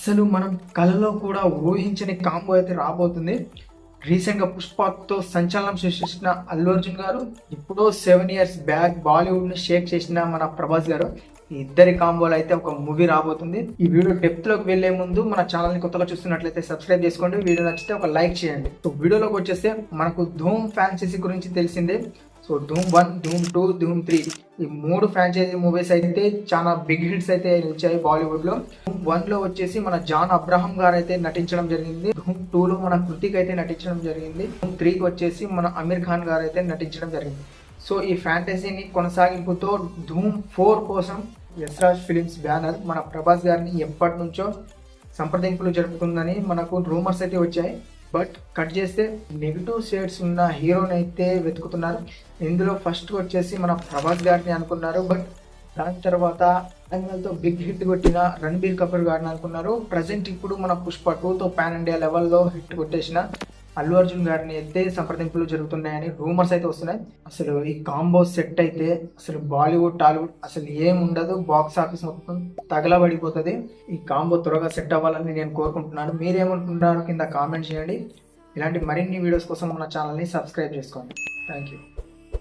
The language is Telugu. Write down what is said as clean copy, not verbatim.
అసలు మనం కళలో కూడా ఊహించని కాంబో అయితే రాబోతుంది. రీసెంట్గా పుష్పతో సంచలనం సృష్టించిన అల్లు అర్జున్ గారు, ఇప్పుడు 7 years బ్యాక్ బాలీవుడ్ ని షేక్ చేసిన మన ప్రభాస్ గారు, ఈ ఇద్దరి కాంబోలో అయితే ఒక మూవీ రాబోతుంది. ఈ వీడియో డెప్త్ లోకి వెళ్లే ముందు మన ఛానల్ ని కొత్తగా చూస్తున్నట్లయితే సబ్స్క్రైబ్ చేసుకోండి, వీడియో నచ్చితే ఒక లైక్ చేయండి. సో వీడియోలోకి వచ్చేస్తే మనకు ధూమ్ ఫ్రాంచైజీ గురించి తెలిసిందే. సో ధూమ్ 1, ధూమ్ 2, ధూమ్ 3 ఈ 3 ఫ్రాంచైజీ మూవీస్ అయితే చాలా బిగ్ హిట్స్ అయితే నిలిచాయి బాలీవుడ్ లో. ధూమ్ 1 లో వచ్చేసి మన జాన్ అబ్రహం గారు అయితే నటించడం జరిగింది. ధూమ్ 2 లో మన కృతిక్ అయితే నటించడం జరిగింది. ధూమ్ 3 కి వచ్చేసి మన అమీర్ ఖాన్ గారు అయితే నటించడం జరిగింది. సో ఈ ఫ్యాంటసీని కొనసాగింపుతో ధూమ్ 4 కోసం యశ్రాజ్ ఫిలిమ్స్ బ్యానర్ మన ప్రభాస్ గారిని ఎప్పటి నుంచో సంప్రదింపులు జరుపుకుందని మనకు రూమర్స్ అయితే వచ్చాయి. బట్ కట్ చేస్తే నెగిటివ్ షేడ్స్ ఉన్న హీరోని అయితే వెతుకుతున్నారు. ఇందులో ఫస్ట్ వచ్చేసి మన ప్రభాస్ గారిని అనుకున్నారు. బట్ దాని తర్వాత తో బిగ్ హిట్ కొట్టిన రణబీర్ కపూర్ గారిని అనుకున్నారు. ప్రజెంట్ ఇప్పుడు మన పుష్ప 2తో పాన్ ఇండియా లెవెల్లో హిట్ కొట్టేసిన అల్లు అర్జున్ గారిని అయితే సంప్రదింపులు జరుగుతున్నాయని రూమర్స్ అయితే వస్తున్నాయి. అసలు ఈ కాంబో సెట్ అయితే అసలు బాలీవుడ్ టాలీవుడ్ అసలు ఏముండదు, బాక్స్ ఆఫీస్ మొత్తం తగలబడిపోతుంది. ఈ కాంబో త్వరగా సెట్ అవ్వాలని నేను కోరుకుంటున్నాను. మీరేమనుకుంటున్నారు కింద కామెంట్ చేయండి. ఇలాంటి మరిన్ని వీడియోస్ కోసం మన ఛానల్ని సబ్స్క్రైబ్ చేసుకోండి. Thank you.